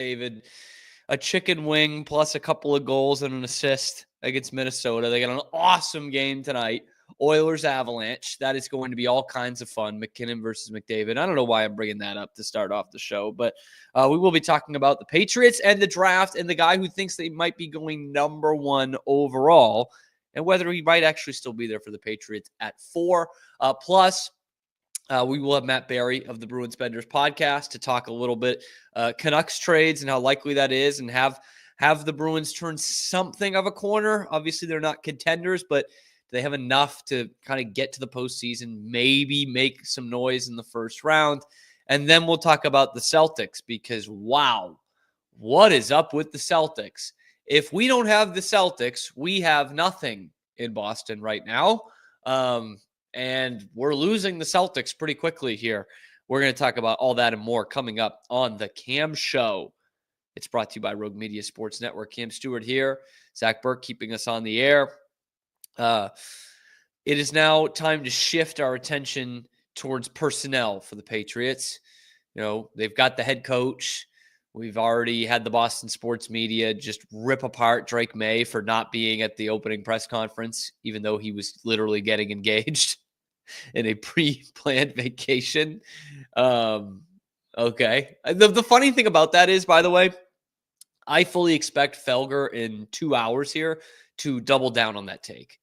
David, a chicken wing plus a couple of goals and an assist against Minnesota. They got an awesome game tonight. Oilers Avalanche. That is going to be all kinds of fun. McKinnon versus McDavid. I don't know why I'm bringing that up to start off the show, but we will be talking about the Patriots and the draft and the guy who thinks they might be going number one overall and whether he might actually still be there for the Patriots at 4. Plus, we will have Matt Barry of the Bruins Benders podcast to talk a little bit Canucks trades and how likely that is and have the Bruins turn something of a corner. Obviously, they're not contenders, but they have enough to kind of get to the postseason, maybe make some noise in the first round. And then we'll talk about the Celtics because, wow, what is up with the Celtics? If we don't have the Celtics, we have nothing in Boston right now. And we're losing the Celtics pretty quickly here. We're going to talk about all that and more coming up on the Cam Show. It's brought to you by Rogue Media Sports Network. Cam Stewart here. Zach Burke keeping us on the air. It is now time to shift our attention towards personnel for the Patriots. You know, they've got the head coach. We've already had the Boston sports media just rip apart Drake May for not being at the opening press conference, even though he was literally getting engaged in a pre-planned vacation. Okay. The funny thing about that is, by the way, I fully expect Felger in 2 hours here to double down on that take.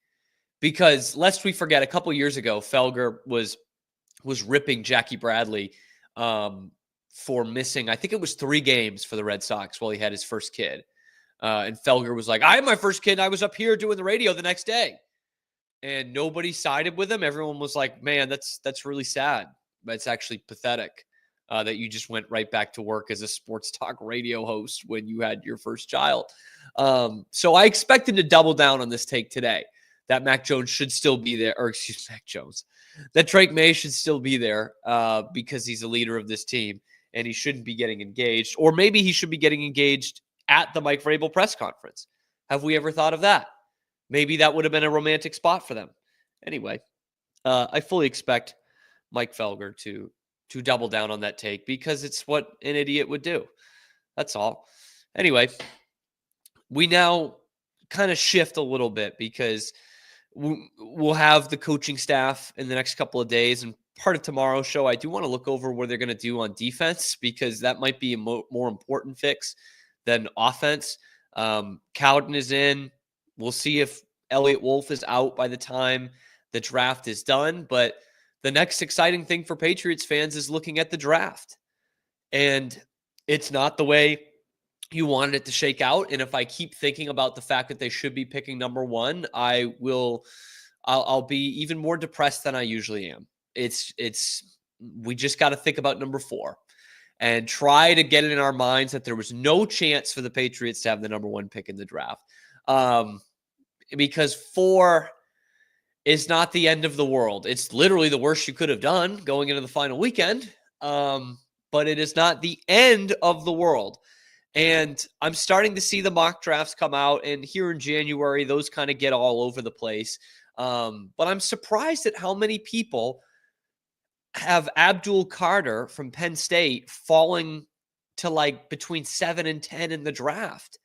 Because lest we forget, a couple years ago, Felger was ripping Jackie Bradley for missing, I think it was 3 games for the Red Sox while he had his first kid. And Felger was like, I had my first kid and I was up here doing the radio the next day. And nobody sided with him. Everyone was like, man, that's really sad. But it's actually pathetic that you just went right back to work as a sports talk radio host when you had your first child. So I expect him to double down on this take today. That Mac Jones should still be there, or excuse me, Mac Jones. That Drake May should still be there because he's a leader of this team. And he shouldn't be getting engaged. Or maybe he should be getting engaged at the Mike Vrabel press conference. Have we ever thought of that? Maybe that would have been a romantic spot for them. Anyway, I fully expect Mike Felger to double down on that take because it's what an idiot would do. That's all. Anyway, we now kind of shift a little bit because we'll have the coaching staff in the next couple of days, and part of tomorrow's show, I do want to look over what they're going to do on defense because that might be a more important fix than offense. Cowden is in. We'll see if Elliott Wolf is out by the time the draft is done. But the next exciting thing for Patriots fans is looking at the draft. And it's not the way you wanted it to shake out. And if I keep thinking about the fact that they should be picking number 1, I'll be even more depressed than I usually am. We just got to think about number 4 and try to get it in our minds that there was no chance for the Patriots to have the number 1 pick in the draft. Because 4 is not the end of the world. It's literally the worst you could have done going into the final weekend. But it is not the end of the world. And I'm starting to see the mock drafts come out, and here in January, those kind of get all over the place. But I'm surprised at how many people have Abdul Carter from Penn State falling to like between 7 and 10 in the draft.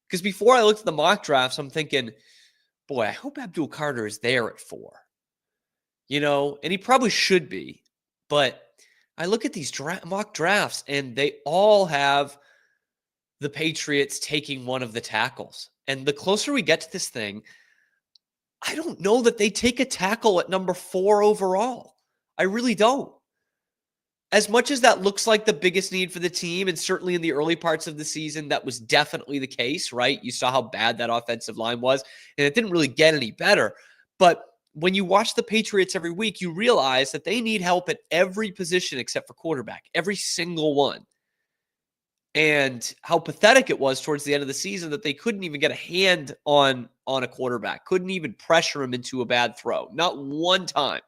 Because before I looked at the mock drafts, I'm thinking, boy, I hope Abdul Carter is there at 4. You know, and he probably should be. But I look at these mock drafts, and they all have the Patriots taking one of the tackles. And the closer we get to this thing, I don't know that they take a tackle at number 4 overall. I really don't. As much as that looks like the biggest need for the team, and certainly in the early parts of the season, that was definitely the case, right? You saw how bad that offensive line was, and it didn't really get any better. But when you watch the Patriots every week, you realize that they need help at every position except for quarterback, every single one. And how pathetic it was towards the end of the season that they couldn't even get a hand on a quarterback, couldn't even pressure him into a bad throw, not one time.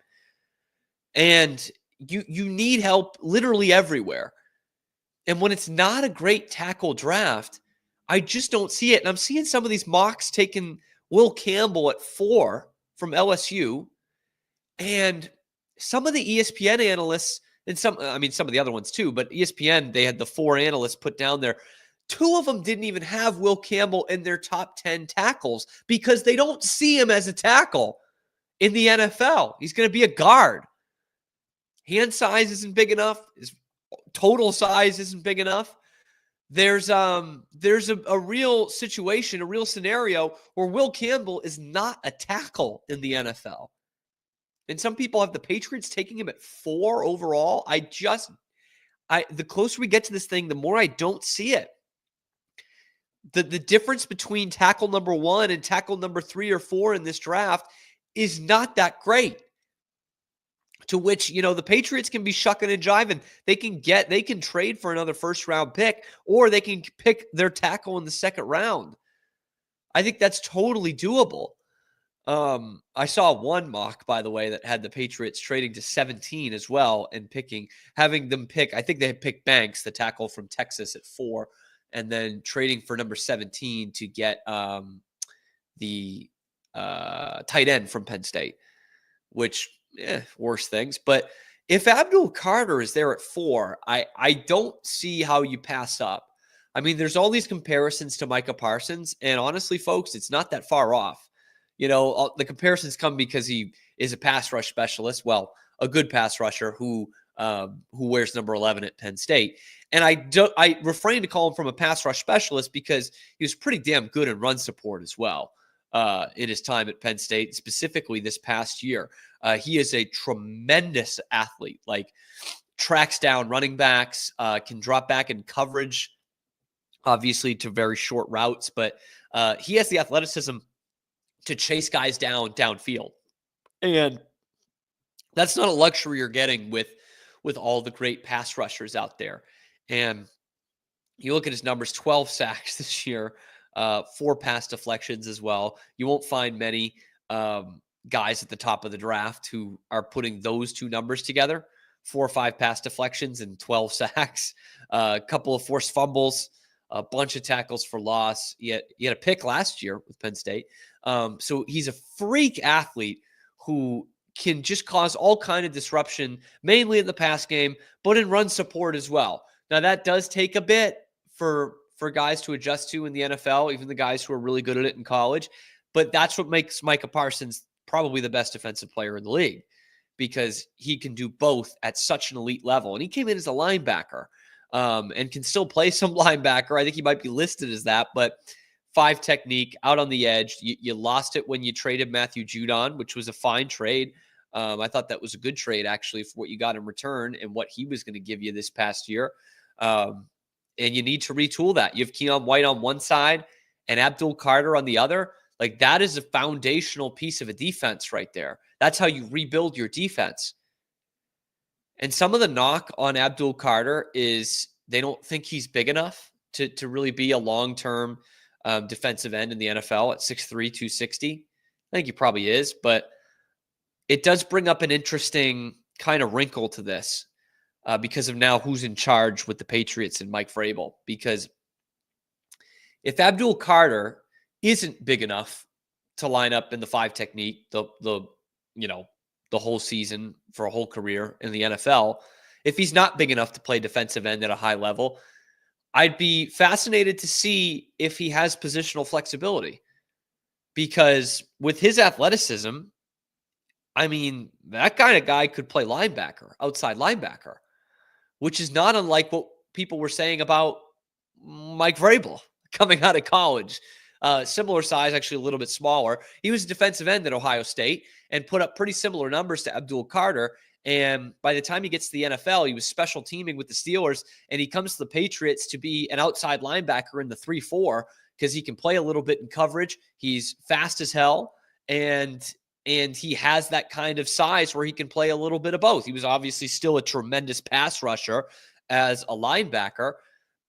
And you need help literally everywhere. And when it's not a great tackle draft, I just don't see it. And I'm seeing some of these mocks taking Will Campbell at 4 from LSU. And some of the ESPN analysts, and some of the other ones too, but ESPN, they had the 4 analysts put down there. 2 of them didn't even have Will Campbell in their top 10 tackles because they don't see him as a tackle in the NFL. He's going to be a guard. Hand size isn't big enough. His total size isn't big enough. There's a real situation, a real scenario where Will Campbell is not a tackle in the NFL. And some people have the Patriots taking him at 4 overall. The closer we get to this thing, the more I don't see it. The difference between tackle number 1 and tackle number 3 or 4 in this draft is not that great. To which, the Patriots can be shucking and jiving. They can trade for another first-round pick, or they can pick their tackle in the second round. I think that's totally doable. I saw one mock, by the way, that had the Patriots trading to 17 as well and having them pick, I think they had picked Banks, the tackle from Texas, at 4, and then trading for number 17 to get the tight end from Penn State, which, worse things. But if Abdul Carter is there at 4, I don't see how you pass up. I mean, there's all these comparisons to Micah Parsons, and honestly, folks, it's not that far off. The comparisons come because he is a pass rush specialist. Well, a good pass rusher who wears number 11 at Penn State. And I refrain to call him from a pass rush specialist because he was pretty damn good in run support as well in his time at Penn State, specifically this past year. He is a tremendous athlete, like tracks down running backs, can drop back in coverage, obviously to very short routes, but he has the athleticism to chase guys downfield. And that's not a luxury you're getting with all the great pass rushers out there. And you look at his numbers, 12 sacks this year, 4 pass deflections as well. You won't find many guys at the top of the draft who are putting those 2 numbers together, 4 or 5 pass deflections and 12 sacks, a couple of forced fumbles, a bunch of tackles for loss. He had a pick last year with Penn State. So he's a freak athlete who can just cause all kind of disruption, mainly in the pass game, but in run support as well. Now, that does take a bit for guys to adjust to in the NFL, even the guys who are really good at it in college. But that's what makes Micah Parsons probably the best defensive player in the league, because he can do both at such an elite level. And he came in as a linebacker and can still play some linebacker. I think he might be listed as that, but 5 technique, out on the edge. You lost it when you traded Matthew Judon, which was a fine trade. I thought that was a good trade, actually, for what you got in return and what he was going to give you this past year. And you need to retool that. You have Keion White on one side and Abdul Carter on the other. Like, that is a foundational piece of a defense right there. That's how you rebuild your defense. And some of the knock on Abdul Carter is they don't think he's big enough to really be a long-term defensive end in the NFL at 6'3", 260. I think he probably is, but it does bring up an interesting kind of wrinkle to this because of now who's in charge with the Patriots and Mike Vrabel. Because if Abdul Carter isn't big enough to line up in the 5 technique, the whole season for a whole career in the NFL, if he's not big enough to play defensive end at a high level, I'd be fascinated to see if he has positional flexibility. Because with his athleticism, I mean, that kind of guy could play linebacker, outside linebacker, which is not unlike what people were saying about Mike Vrabel coming out of college. Similar size, actually a little bit smaller. He was a defensive end at Ohio State and put up pretty similar numbers to Abdul Carter. And by the time he gets to the NFL, he was special teaming with the Steelers, and he comes to the Patriots to be an outside linebacker in the 3-4 because he can play a little bit in coverage. He's fast as hell, and he has that kind of size where he can play a little bit of both. He was obviously still a tremendous pass rusher as a linebacker,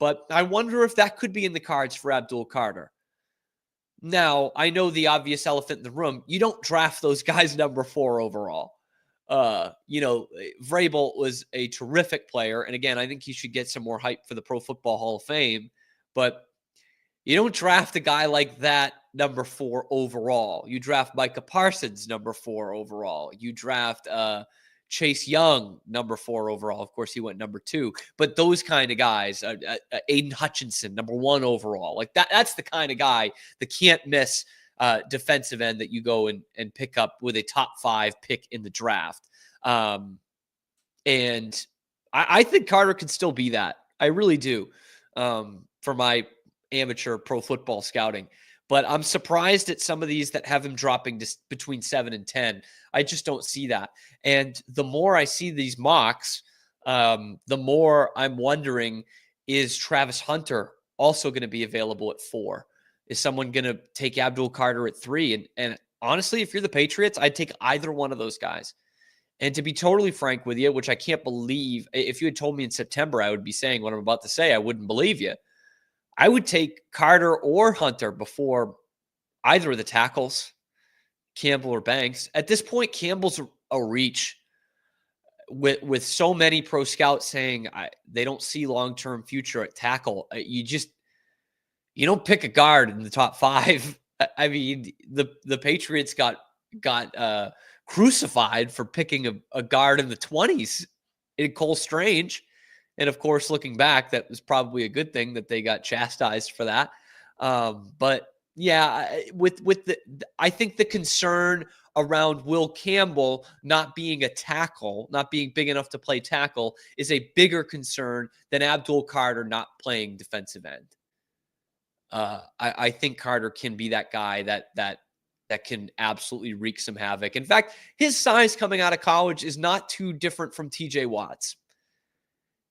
but I wonder if that could be in the cards for Abdul Carter. Now, I know the obvious elephant in the room. You don't draft those guys number 4 overall. Vrabel was a terrific player. And again, I think he should get some more hype for the Pro Football Hall of Fame. But you don't draft a guy like that number 4 overall. You draft Micah Parsons number 4 overall. You draft Chase Young, number 4 overall. Of course, he went number 2. But those kind of guys, Aiden Hutchinson, number 1 overall. Like that's the kind of guy that can't miss defensive end that you go and pick up with a top 5 pick in the draft. And I think Carter could still be that. I really do, for my amateur pro football scouting. But I'm surprised at some of these that have him dropping just between 7 and 10. I just don't see that. And the more I see these mocks, the more I'm wondering, is Travis Hunter also going to be available at 4? Is someone going to take Abdul Carter at 3? And honestly, if you're the Patriots, I'd take either one of those guys. And to be totally frank with you, which I can't believe, if you had told me in September I would be saying what I'm about to say, I wouldn't believe you. I would take Carter or Hunter before either of the tackles, Campbell or Banks. At this point, Campbell's a reach with so many pro scouts saying they don't see long-term future at tackle. You don't pick a guard in the top 5. I mean, the Patriots got crucified for picking a guard in the 20s in Cole Strange. And of course, looking back, that was probably a good thing that they got chastised for that. But yeah, I think the concern around Will Campbell not being a tackle, not being big enough to play tackle, is a bigger concern than Abdul Carter not playing defensive end. I think Carter can be that guy that can absolutely wreak some havoc. In fact, his size coming out of college is not too different from TJ Watt's.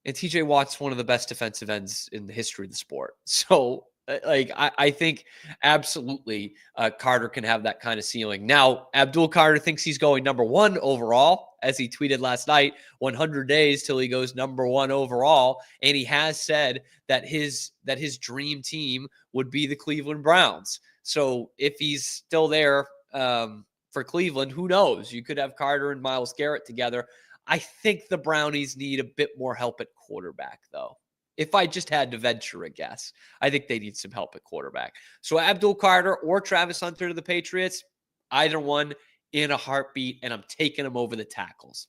And TJ Watt's one of the best defensive ends in the history of the sport. So, I think absolutely Carter can have that kind of ceiling. Now, Abdul Carter thinks he's going number 1 overall, as he tweeted last night, 100 days till he goes number 1 overall. And he has said that his dream team would be the Cleveland Browns. So if he's still there for Cleveland, who knows? You could have Carter and Myles Garrett together. I think the Brownies need a bit more help at quarterback, though. If I just had to venture a guess, I think they need some help at quarterback. So Abdul Carter or Travis Hunter to the Patriots, either one in a heartbeat, and I'm taking them over the tackles.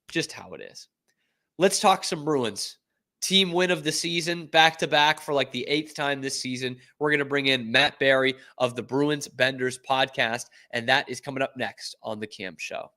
Just how it is. Let's talk some Bruins. Team win of the season, back-to-back for like the 8th time this season. We're going to bring in Matt Barry of the Bruins Benders podcast, and that is coming up next on The Cam Show.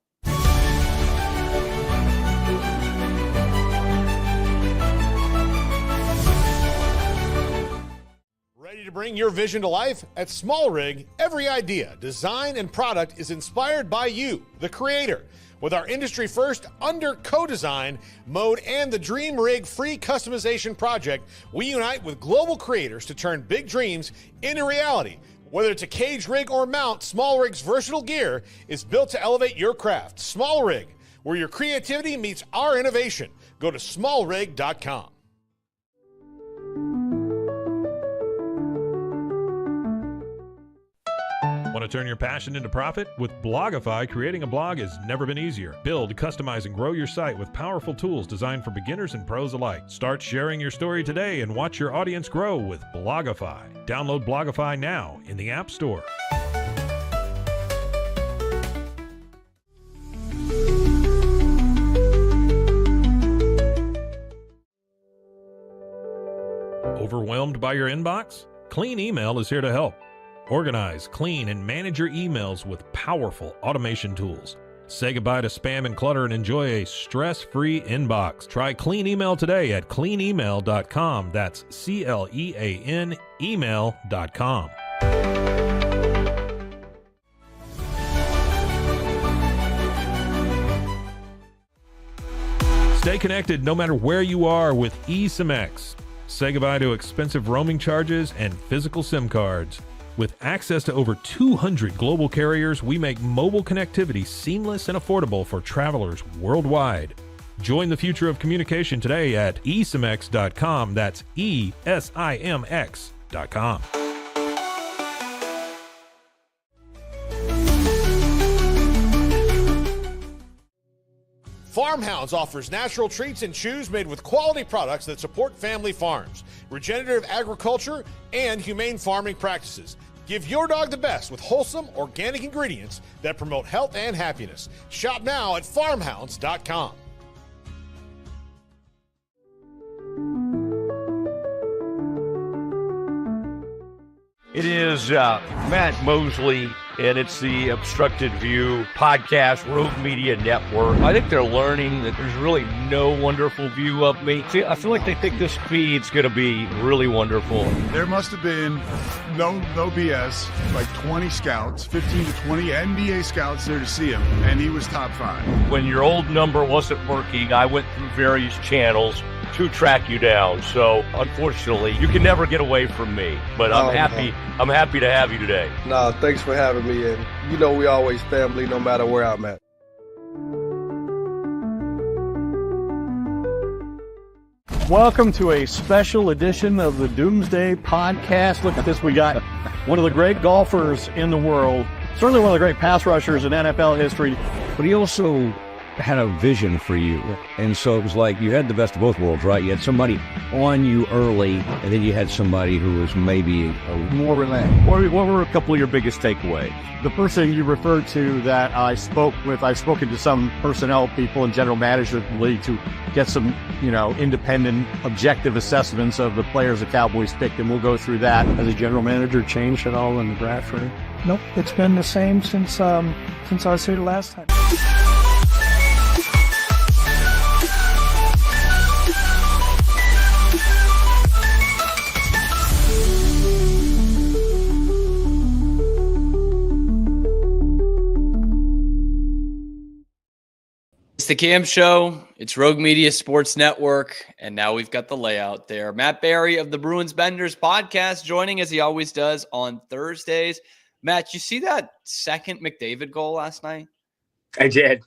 Ready to bring your vision to life? At SmallRig, every idea, design, and product is inspired by you, the creator. With our industry-first under co-design mode and the Dream Rig free customization project, we unite with global creators to turn big dreams into reality. Whether it's a cage rig or mount, SmallRig's versatile gear is built to elevate your craft. SmallRig, where your creativity meets our innovation. Go to smallrig.com. Want to turn your passion into profit? With Blogify, creating a blog has never been easier. Build, customize, and grow your site with powerful tools designed for beginners and pros alike. Start sharing your story today and watch your audience grow with Blogify. Download Blogify now in the App Store. Overwhelmed by your inbox? Clean Email is here to help. Organize, clean, and manage your emails with powerful automation tools. Say goodbye to spam and clutter and enjoy a stress-free inbox. Try Clean Email today at cleanemail.com. That's CLEAN email.com. Stay connected no matter where you are with eSIM-X. Say goodbye to expensive roaming charges and physical SIM cards. With access to over 200 global carriers, we make mobile connectivity seamless and affordable for travelers worldwide. Join the future of communication today at eSIMX.com. That's ESIMX.com. Farmhounds offers natural treats and chews made with quality products that support family farms, regenerative agriculture, and humane farming practices. Give your dog the best with wholesome, organic ingredients that promote health and happiness. Shop now at farmhounds.com. It is Matt Mosley, and it's the Obstructed View podcast, Rogue Media Network. I think they're learning that there's really no wonderful view of me. See, I feel like they think this feed's going to be really wonderful. There must have been no BS, like 20 scouts, 15 to 20 NBA scouts there to see him, and he was top 5. When your old number wasn't working, I went through various channels to track you down. So unfortunately, you can never get away from me. But I'm happy. I'm happy to have you today. No, thanks for having me. And you know we always family, no matter where I'm at. Welcome to a special edition of the Doomsday Podcast. Look at this. We got one of the great golfers in the world, certainly one of the great pass rushers in NFL history. But he also had a vision for you. And so it was like you had the best of both worlds, right? You had somebody on you early, and then you had somebody who was maybe more relaxed. What were a couple of your biggest takeaways? The first thing you referred to that I've spoken to some personnel people and general managers of the league to get some, independent, objective assessments of the players the Cowboys picked, and we'll go through that. Has the general manager changed at all in the draft room? Nope, it's been the same since I was here the last time. It's the Cam Show. It's Rogue Media Sports Network. And now we've got the layout there. Matt Barry of the Bruins Benders podcast joining as he always does on Thursdays. Matt, you see that second McDavid goal last night? I did.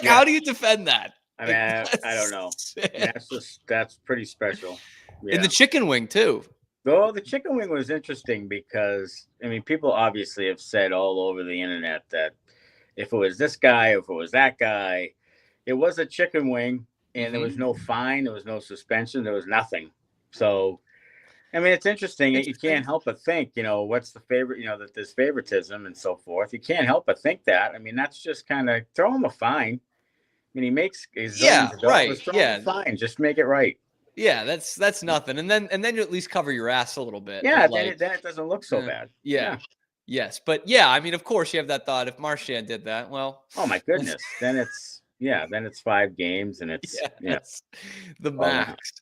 How do you defend that? I mean, I don't know. That's pretty special. Yeah. And the chicken wing too. Well, the chicken wing was interesting because, people obviously have said all over the internet that if it was this guy, or if it was that guy, it was a chicken wing, and there was no fine, there was no suspension, there was nothing. So, it's interesting. You can't help but think, what's the favorite, that there's favoritism and so forth. You can't help but think that. That's just kind of throw him a fine. He makes his right. Fine. Just make it right. Yeah, that's nothing. And then you at least cover your ass a little bit. Yeah, then it doesn't look so bad. Yeah. Yes, but yeah, of course you have that thought. If Marchand did that, well, oh my goodness, then it's 5 games and it's the max.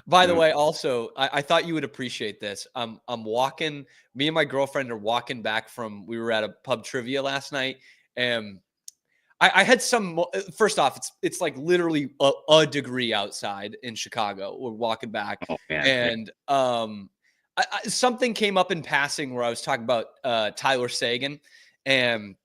By the way, also, I thought you would appreciate this. I'm walking. Me and my girlfriend are walking back from. We were at a pub trivia last night, and I had some. First off, it's like literally a degree outside in Chicago. We're walking back, and something came up in passing where I was talking about Tyler Seguin and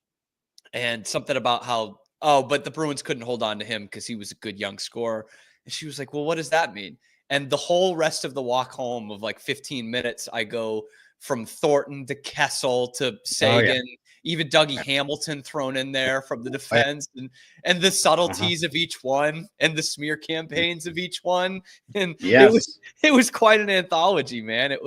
something about how, but the Bruins couldn't hold on to him because he was a good young scorer. And she was like, well, what does that mean? And the whole rest of the walk home of like 15 minutes, I go from Thornton to Kessel to Seguin, even Dougie Hamilton thrown in there from the defense, and the subtleties of each one and the smear campaigns of each one. And it was quite an anthology, man. I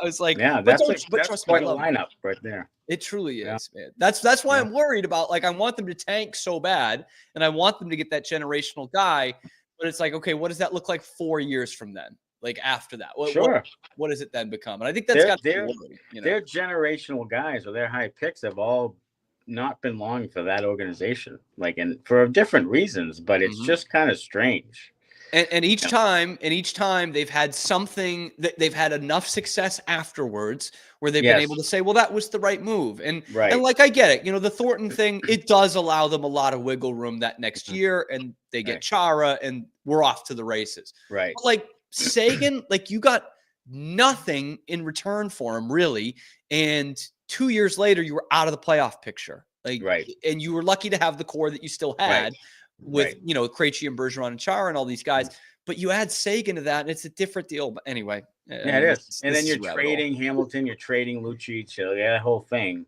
was like, that's quite a lineup right there. It truly is, man. That's why I'm worried about, I want them to tank so bad, and I want them to get that generational guy, but it's like, okay, what does that look like 4 years from then? After that, what does it then become? And I think that's got to be worry, Their generational guys or their high picks have all not been long for that organization, and for different reasons, but it's just kind of strange. And each time they've had something that they've had enough success afterwards where they've been able to say, well, that was the right move. And I get it. The Thornton thing, it does allow them a lot of wiggle room that next year, and they get Chara, and we're off to the races. Right. But Seguin, you got nothing in return for him, really. And 2 years later, you were out of the playoff picture. And you were lucky to have the core that you still had with, Krejci and Bergeron and Chara and all these guys. But you add Seguin to that, and it's a different deal. But anyway. It is. And then you're trading Hamilton, you're trading Lucic, that whole thing.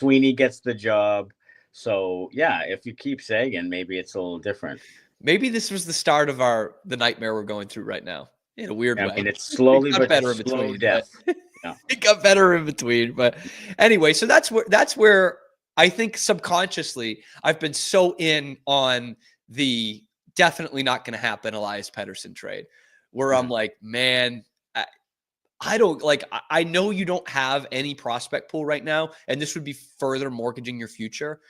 Sweeney gets the job. So, if you keep Seguin, maybe it's a little different. Maybe this was the start of the nightmare we're going through right now. In a weird way. It's slowly but better slow death. Yeah. It got better in between. But anyway, so that's where I think subconsciously I've been so in on the definitely not going to happen Elias Pettersson trade, where I'm like, man, I don't like, I know you don't have any prospect pool right now, and this would be further mortgaging your future,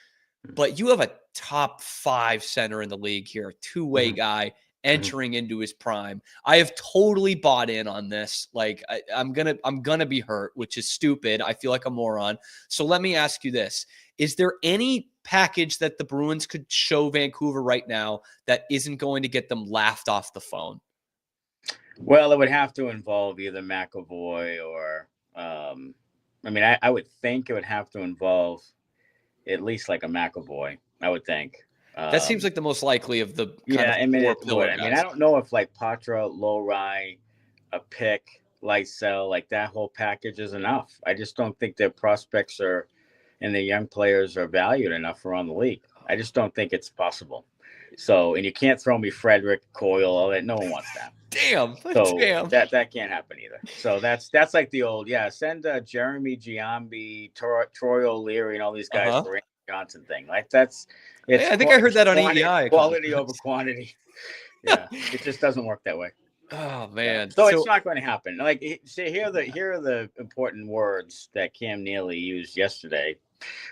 but you have a top 5 center in the league here, two-way guy entering into his prime. I have totally bought in on this. Like I'm gonna be hurt, which is stupid. I feel like a moron. So let me ask you this. Is there any package that the Bruins could show Vancouver right now that isn't going to get them laughed off the phone? Well, it would have to involve either McAvoy or, I mean, I would think it would have to involve at least like a McAvoy, I would think. That seems like the most likely of the I mean, I don't know if like Patra, Lowry, a pick, Lysell, like that whole package is enough. I just don't think their prospects are and the young players are valued enough around the league. I just don't think it's possible. So, and you can't throw me Frederick, Coyle, all that. No one wants that. Damn. So Damn. that can't happen either. So that's like the old, send Jeremy Giambi, Troy O'Leary, and all these guys for Randy Johnson thing. Like it's. I think I heard that on EEI. Quality over quantity. Yeah, it just doesn't work that way. Oh man. So it's not going to happen. Like, see, here are the important words that Cam Neely used yesterday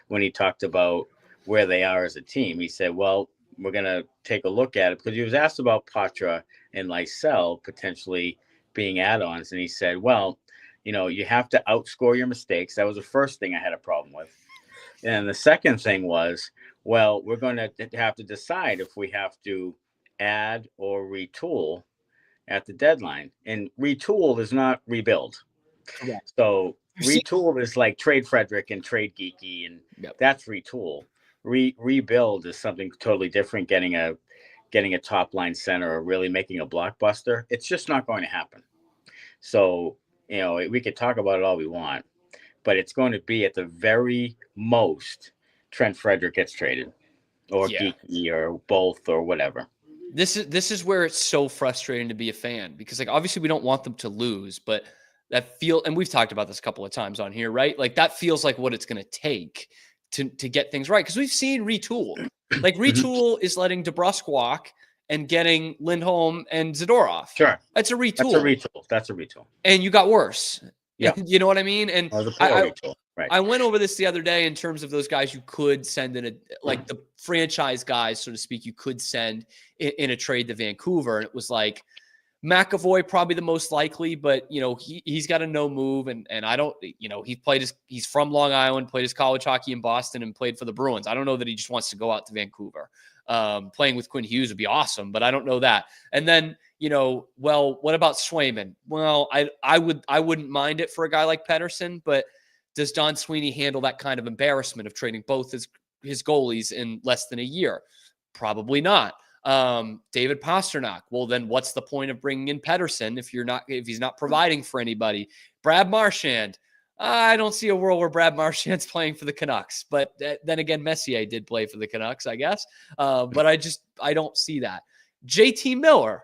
when he talked about where they are as a team. He said, well, we're going to take a look at it, because he was asked about Patra and Lysell potentially being add-ons. And he said, well, you have to outscore your mistakes. That was the first thing I had a problem with. And the second thing was, well, we're going to have to decide if we have to add or retool at the deadline. And retool is not rebuild. Yeah. So retool is like trade Frederick and trade Geeky, and that's retool. Rebuild is something totally different. Getting a top line center or really making a blockbuster, it's just not going to happen. So, we could talk about it all we want, but it's going to be at the very most Trent Frederick gets traded, or Geeky, or both, or whatever. This is where it's so frustrating to be a fan, because like obviously we don't want them to lose, but and we've talked about this a couple of times on here, right? Like that feels like what it's going to take to get things right, because we've seen retool. Like retool is letting DeBrusk walk and getting Lindholm and Zadorov. Sure, that's a retool. That's a retool. And you got worse. Yeah, you know what I mean. And retool. Right. I went over this the other day in terms of those guys you could send in like the franchise guys, so to speak, you could send in a trade to Vancouver. And it was like McAvoy, probably the most likely, but he's got a no move. And I don't, he's from Long Island, played his college hockey in Boston and played for the Bruins. I don't know that he just wants to go out to Vancouver. Playing with Quinn Hughes would be awesome, but I don't know that. And then, well, what about Swayman? Well, I wouldn't mind it for a guy like Pettersson, but does Don Sweeney handle that kind of embarrassment of trading both his goalies in less than a year? Probably not. David Pastrnak. Well, then what's the point of bringing in Pettersson if he's not providing for anybody? Brad Marchand. I don't see a world where Brad Marchand's playing for the Canucks, but then again, Messier did play for the Canucks, I guess. But I don't see that. JT Miller.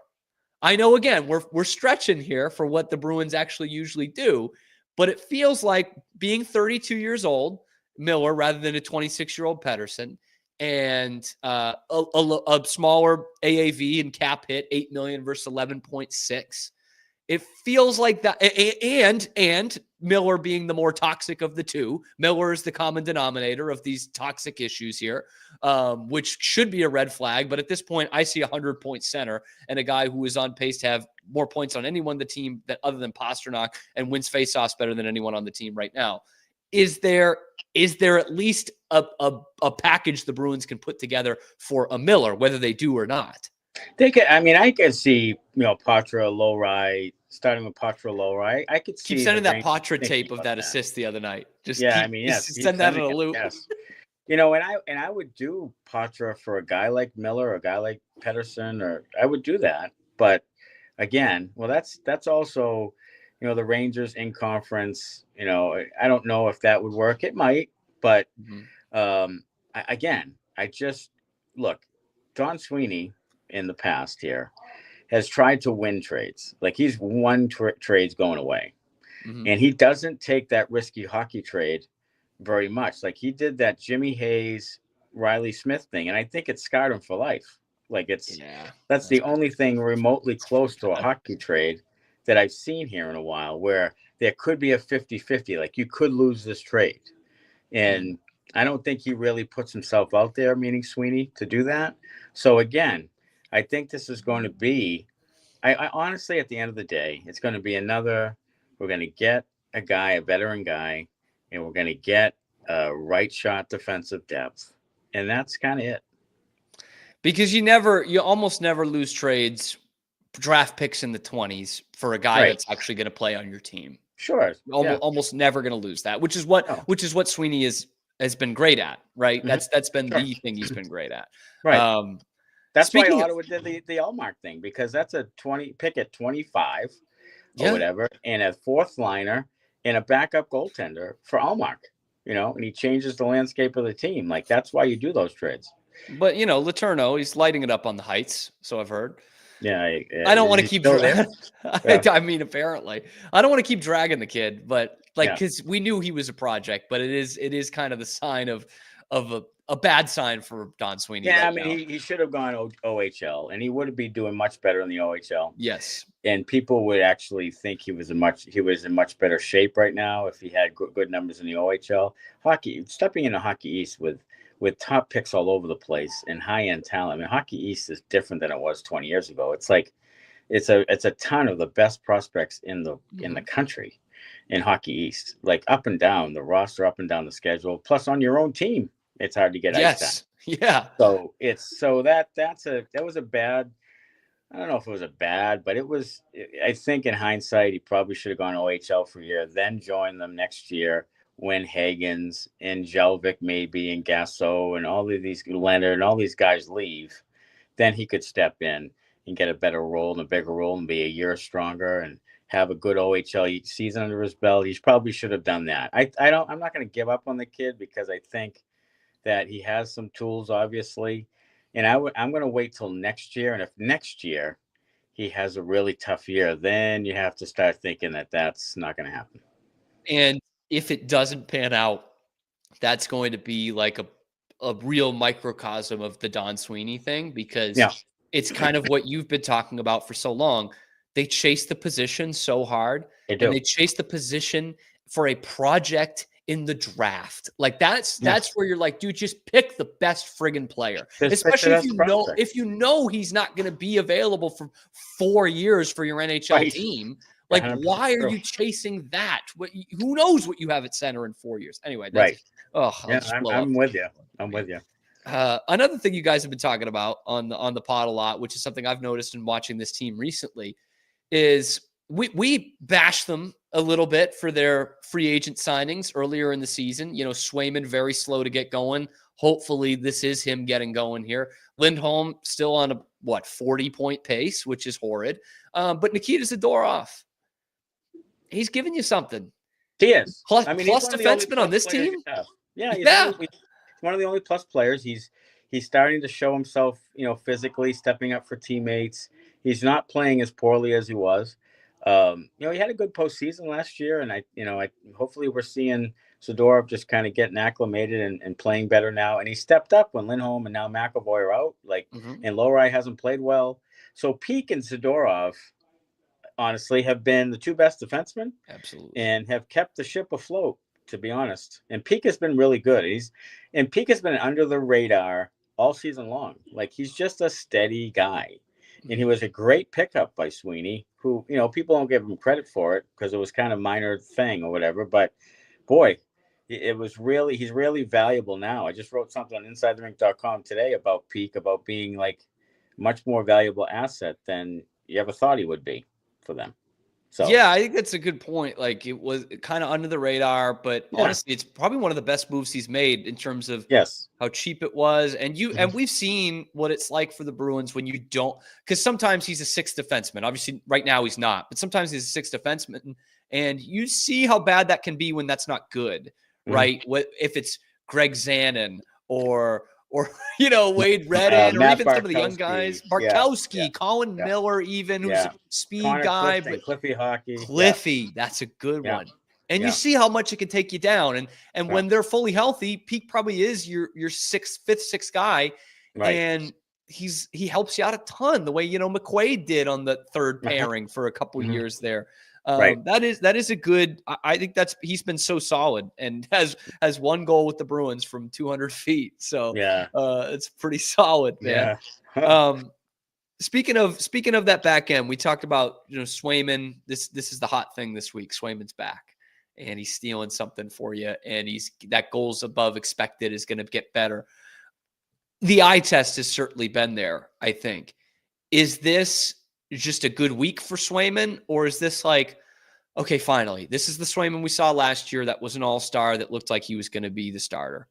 I know, again, we're stretching here for what the Bruins actually usually do, but it feels like being 32 years old, Miller, rather than a 26-year-old Pettersson, and a smaller AAV and cap hit, $8 million versus 11.6. It feels like that, and Miller being the more toxic of the two. Miller is the common denominator of these toxic issues here, which should be a red flag. But at this point, I see a 100-point center and a guy who is on pace to have more points on anyone on the team other than Pastrnak, and wins faceoffs better than anyone on the team right now. Is there at least a package the Bruins can put together for a Miller, whether they do or not? They could. I mean, I could see Patra, Lowry, starting with Patra, Lowry. I could see. Keep sending that Patra tape of that assist the other night. Just send that in a loop. Yes. And I would do Patra for a guy like Miller, or a guy like Pettersson, or I would do that. But again, well, that's also the Rangers in conference. I don't know if that would work. It might, but I just look, Don Sweeney in the past here has tried to win trades. Like he's won trades going away. And he doesn't take that risky hockey trade very much. Like he did that Jimmy Hayes, Riley Smith thing, and I think it scarred him for life. Like that's the only thing remotely close to a hockey trade that I've seen here in a while where there could be a 50-50. Like you could lose this trade. And I don't think he really puts himself out there, meaning Sweeney, to do that. So again, I think this is going to be, I honestly, at the end of the day, it's going to be we're going to get a guy, a veteran guy, and we're going to get a right shot defensive depth. And that's kind of it. Because you almost never lose trades, draft picks in the 20s for a guy that's actually going to play on your team. Sure. Almost never going to lose that, which is what Sweeney has been great at, right? That's been the thing he's been great at. Right. That's why Ottawa did the Allmark thing, because that's a 20 pick at 25 or whatever, and a fourth liner and a backup goaltender for Allmark, and he changes the landscape of the team. Like that's why you do those trades. But Letourneau, he's lighting it up on the heights, so I've heard. Yeah, I don't want to keep. I mean, apparently, I don't want to keep dragging the kid, but because we knew he was a project, but it is kind of the sign of a bad sign for Don Sweeney. Yeah, I mean, he should have gone OHL, and he would be doing much better in the OHL. Yes, and people would actually think he was in much better shape right now if he had good numbers in the OHL. Stepping into Hockey East with top picks all over the place and high-end talent. I mean, Hockey East is different than it was 20 years ago. It's like it's a ton of the best prospects in the country in Hockey East, like up and down the roster, up and down the schedule. Plus, on your own team, it's hard to get ice time. Yeah. So that was a bad. I don't know if it was a bad, but it was. I think in hindsight, he probably should have gone OHL for a year, then joined them next year when Hagens and Jelvik maybe and Gasso and all of these Leonard and all these guys leave. Then he could step in and get a better role and a bigger role and be a year stronger and have a good OHL each season under his belt. He probably should have done that. I'm not going to give up on the kid because I think that he has some tools, obviously. And I'm going to wait till next year. And if next year he has a really tough year, then you have to start thinking that that's not going to happen. And if it doesn't pan out, that's going to be like a real microcosm of the Don Sweeney thing, because it's kind of what you've been talking about for so long. They chase the position so hard, and they chase the position for a project in the draft. Like that's where you're like, dude, just pick the best friggin' player. Especially if you know he's not going to be available for 4 years for your NHL team. Like, 100%. Why are you chasing that? Who knows what you have at center in 4 years? Anyway, I'm with you. I'm with you. Another thing you guys have been talking about on the pod a lot, which is something I've noticed in watching this team recently, is we bash them a little bit for their free agent signings earlier in the season. Swayman very slow to get going. Hopefully this is him getting going here. Lindholm still on a 40-point pace, which is horrid. But Nikita Zadorov, he's giving you something. He is. Plus defenseman on this team. Yeah, he's one of the only plus players. He's starting to show himself, physically stepping up for teammates. He's not playing as poorly as he was. He had a good postseason last year, and I hopefully we're seeing Zadorov just kind of getting acclimated and playing better now. And he stepped up when Lindholm and now McAvoy are out. And Lowry hasn't played well. So Peak and Zadorov, honestly, have been the two best defensemen. Absolutely. And have kept the ship afloat, to be honest. And Peak has been really good. Peak has been under the radar all season long. Like, he's just a steady guy. And he was a great pickup by Sweeney, who, people don't give him credit for it because it was kind of minor thing or whatever. But boy, he's really valuable now. I just wrote something on InsideTheRink.com today about Peak, about being like much more valuable asset than you ever thought he would be for them. So yeah, I think that's a good point. Like, it was kind of under the radar, but honestly, it's probably one of the best moves he's made in terms of how cheap it was. And and we've seen what it's like for the Bruins when you don't, because sometimes he's a sixth defenseman. Obviously, right now he's not, but sometimes he's a sixth defenseman, and you see how bad that can be when that's not good, right? What if it's Greg Zanin or or Wade Redden, or Matt even some of the young Bartkowski. guys, Yeah, Bartkowski, yeah, Colin yeah. Miller, even who's Yeah. a speed Connor guy, Clifton, but Cliffy Hockey. Cliffy, that's a good Yeah. one. And Yeah. you see how much it can take you down. And Yeah. when they're fully healthy, Peak probably is your fifth, sixth guy. Right. And he helps you out a ton, the way McQuaid did on the third pairing for a couple years there. Right. That is a good. I think he's been so solid and has one goal with the Bruins from 200 feet. So it's pretty solid, man. Yeah. Speaking of that back end, we talked about Swayman. This is the hot thing this week. Swayman's back, and he's stealing something for you, and that goals above expected is going to get better. The eye test has certainly been there, I think. Is this just a good week for Swayman, or is this like, okay, finally, this is the Swayman we saw last year that was an all-star that looked like he was going to be the starter?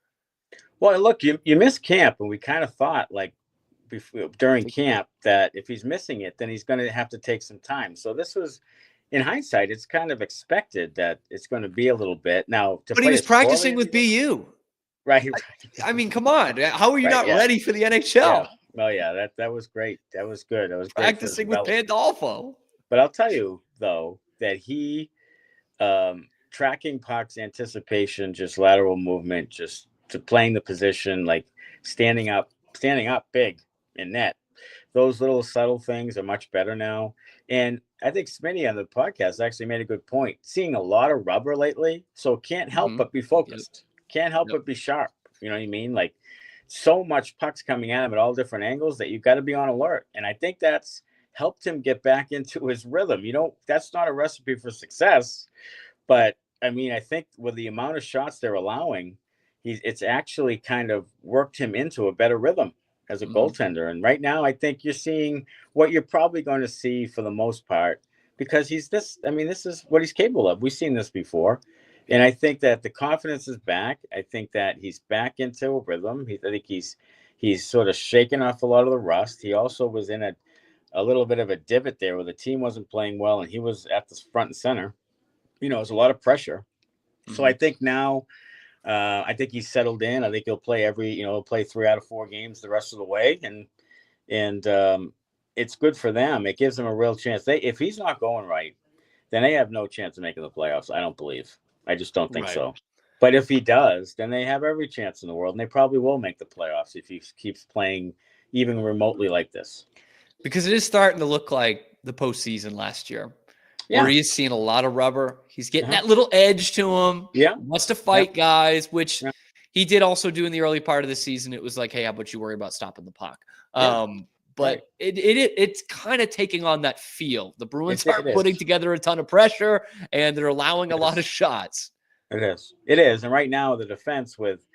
Well, look, you missed camp, and we kind of thought during camp that if he's missing it, then he's going to have to take some time. So this was, in hindsight, it's kind of expected that it's going to be a little bit. Now, but he was practicing with BU. Right. I mean, come on. How are you not ready for the NHL? Yeah. Well, yeah, that was great. That was good. That was practicing with Pandolfo. But I'll tell you, though, that he tracking pucks, anticipation, just lateral movement, just to playing the position, like standing up big in net. Those little subtle things are much better now. And I think Smitty on the podcast actually made a good point. Seeing a lot of rubber lately, so can't help but be focused. Can't help but be sharp. You know what I mean? Like so much pucks coming at him at all different angles that you've got to be on alert. And I think that's helped him get back into his rhythm. That's not a recipe for success. But I mean, I think with the amount of shots they're allowing, it's actually kind of worked him into a better rhythm as a goaltender. And right now, I think you're seeing what you're probably going to see for the most part, because this is what he's capable of. We've seen this before. And I think that the confidence is back. I think that he's back into a rhythm. I think he's sort of shaken off a lot of the rust. He also was in a little bit of a divot there where the team wasn't playing well, and he was at the front and center. It was a lot of pressure. So I think now, I think he's settled in. I think he'll play play 3 out of 4 games the rest of the way, and it's good for them. It gives them a real chance. If he's not going right, then they have no chance of making the playoffs. I don't believe. I just don't think so. But if he does, then they have every chance in the world, and they probably will make the playoffs if he keeps playing even remotely like this. Because it is starting to look like the postseason last year, where he's seeing a lot of rubber. He's getting that little edge to him. Yeah. He wants to fight guys, which he did also do in the early part of the season. It was like, hey, how about you worry about stopping the puck? But it's kind of taking on that feel. The Bruins are putting together a ton of pressure, and they're allowing a lot of shots. It is. And right now, the defense with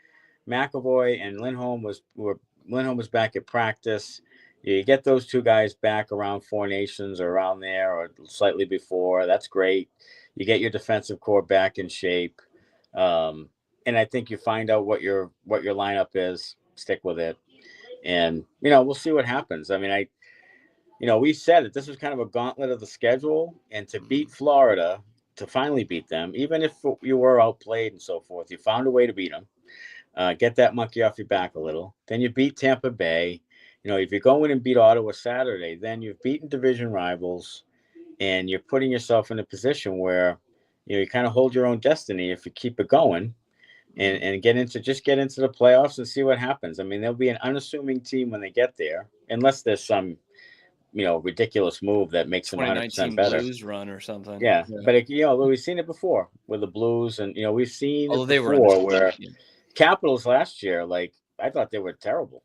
McAvoy and Lindholm was back at practice. You get those two guys back around Four Nations or around there or slightly before. That's great. You get your defensive core back in shape. And I think you find out what your lineup is, stick with it. And, we'll see what happens. I mean, we said that this was kind of a gauntlet of the schedule, and to beat Florida, to finally beat them, even if you were outplayed and so forth, you found a way to beat them, get that monkey off your back a little. Then you beat Tampa Bay. If you go in and beat Ottawa Saturday, then you've beaten division rivals, and you're putting yourself in a position where, you kind of hold your own destiny if you keep it going. And get into the playoffs and see what happens. I mean, they'll be an unassuming team when they get there, unless there's some, ridiculous move that makes them 100% better. Blues run or something. Yeah. But we've seen it before with the Blues, and we've seen it they before where Capitals last year, like I thought they were terrible,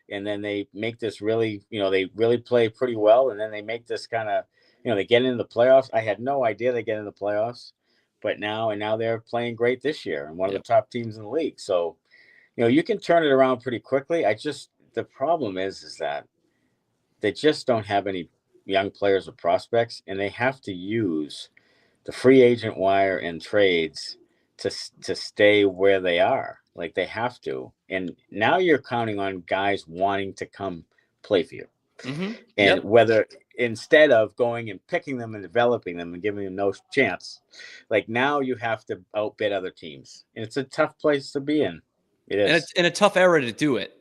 and then they make this really, they really play pretty well, and then they make this kind of, they get into the playoffs. I had no idea they get in the playoffs. But now they're playing great this year and one of the top teams in the league. So, you can turn it around pretty quickly. The problem is that they just don't have any young players or prospects, and they have to use the free agent wire and trades to stay where they are. Like they have to. And now you're counting on guys wanting to come play for you. Mm-hmm. And whether instead of going and picking them and developing them and giving them no chance, like now you have to outbid other teams. And it's a tough place to be in. It is. And it's in a tough era to do it.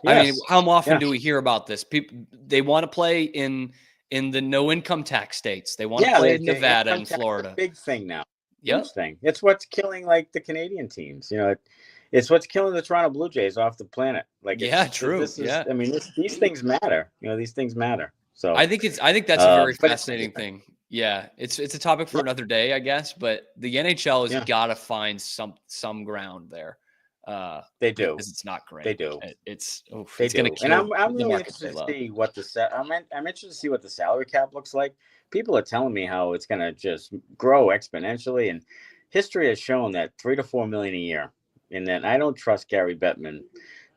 I mean, Yes. how often Yeah. do we hear about this? People, they want to play in the no income tax states. They want to play in Nevada and Florida. Big thing now. Yep. Huge thing. It's what's killing like the Canadian teams. You know, it's what's killing the Toronto Blue Jays off the planet. Like, Yeah, true. This is, Yeah. I mean, these things matter. You know, these things matter. So I think that's a very but fascinating thing. Yeah, it's a topic for another day, I guess. But the NHL has got to find some ground there. They do. Because it's not great. They do. It's They going to do. kill. And I'm the really markets they interested to love. see what I'm interested to see what the salary cap looks like. People are telling me how it's going to just grow exponentially, and history has shown that $3 to $4 million a year. And then I don't trust Gary Bettman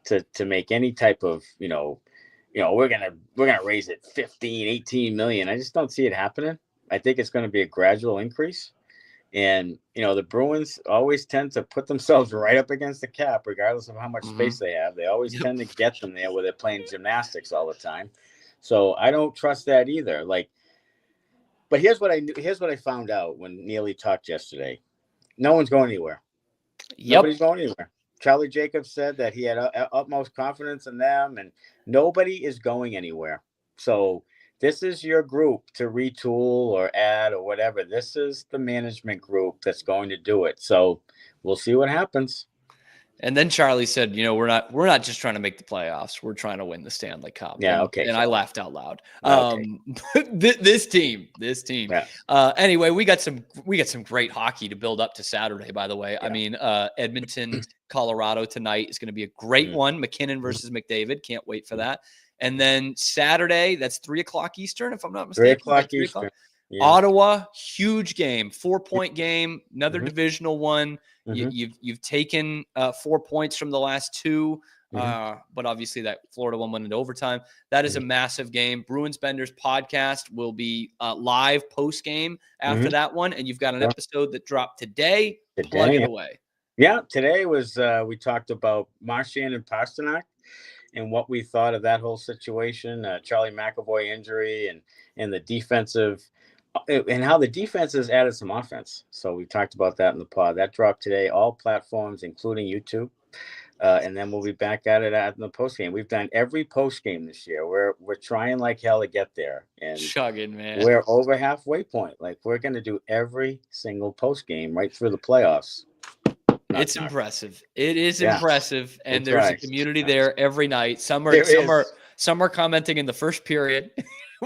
to make any type of, we're gonna raise it 15, 18 million. I just don't see it happening. I think it's going to be a gradual increase. And, the Bruins always tend to put themselves right up against the cap, regardless of how much space they have. They always tend to get them there where they're playing gymnastics all the time. So I don't trust that either. But here's what I found out when Neely talked yesterday. No one's going anywhere. Yep. Nobody's going anywhere. Charlie Jacobs said that he had utmost confidence in them, and nobody is going anywhere. So this is your group to retool or add or whatever. This is the management group that's going to do it. So we'll see what happens. And then Charlie said, we're not just trying to make the playoffs. We're trying to win the Stanley Cup. Yeah. And, Okay. And I laughed out loud. Okay. This team. Yeah. Anyway, we got some great hockey to build up to Saturday, by the way. Yeah. I mean, Edmonton, Colorado tonight is going to be a great one. McKinnon versus McDavid. Can't wait for that. And then Saturday, that's 3:00 Eastern, if I'm not mistaken. 3:00 Eastern. Yeah. Ottawa, huge game, 4-point game, another divisional one. You've taken 4 points from the last two, but obviously that Florida one went into overtime. That is a massive game. Bruins Benders podcast will be live post game after that one, and you've got an episode that dropped today. Plug it away. Yeah, today was we talked about Marchand and Pasternak and what we thought of that whole situation, Charlie McAvoy injury, and the defensive. And how the defense has added some offense. So we talked about that in the pod. That dropped today, all platforms, including YouTube. And then we'll be back at it in the post game. We've done every post game this year. We're trying like hell to get there. And chugging, man. We're over halfway point. Like, we're going to do every single post game right through the playoffs. It's impressive. It is impressive. And It's there's right. a community there every night. Some are commenting in the first period.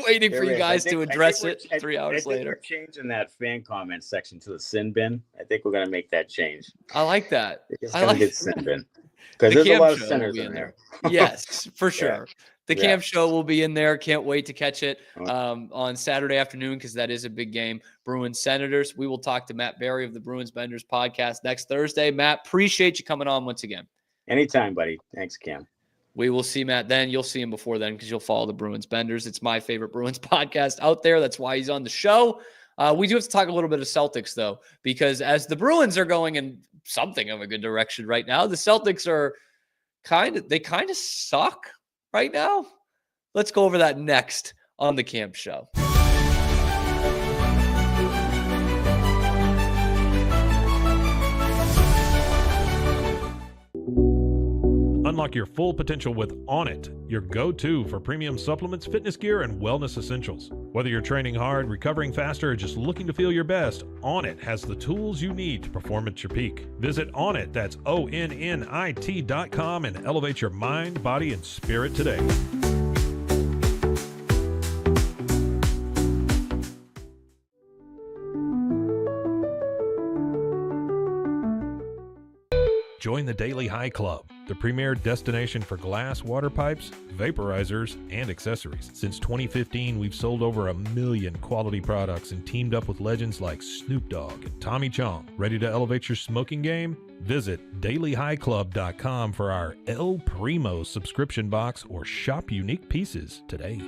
Waiting for you guys to address it 3 hours later. We're changing that fan comment section to the sin bin. I think we're going to make that change. I like that. It's I going like to get sin bin. Because there's a lot of sinners in there. Yes, for sure. The Yeah. Camp Show will be in there. Can't wait to catch it on Saturday afternoon because that is a big game. Bruins Senators. We will talk to Matt Berry of the Bruins Benders podcast next Thursday. Matt, appreciate you coming on once again. Anytime, buddy. Thanks, Cam. We will see Matt then. You'll see him before then because you'll follow the Bruins Benders. It's my favorite Bruins podcast out there. That's why he's on the show. We do have to talk a little bit of Celtics, though, because as the Bruins are going in something of a good direction right now, the Celtics are kind of suck right now. Let's go over that next on the Camp Show. Unlock your full potential with Onnit, your go-to for premium supplements, fitness gear, and wellness essentials. Whether you're training hard, recovering faster, or just looking to feel your best, Onnit has the tools you need to perform at your peak. Visit Onnit, that's ONNIT.com, and elevate your mind, body, and spirit today. Join the Daily High Club, the premier destination for glass water pipes, vaporizers, and accessories. Since 2015, we've sold over 1 million quality products and teamed up with legends like Snoop Dogg and Tommy Chong. Ready to elevate your smoking game? Visit dailyhighclub.com for our El Primo subscription box or shop unique pieces today.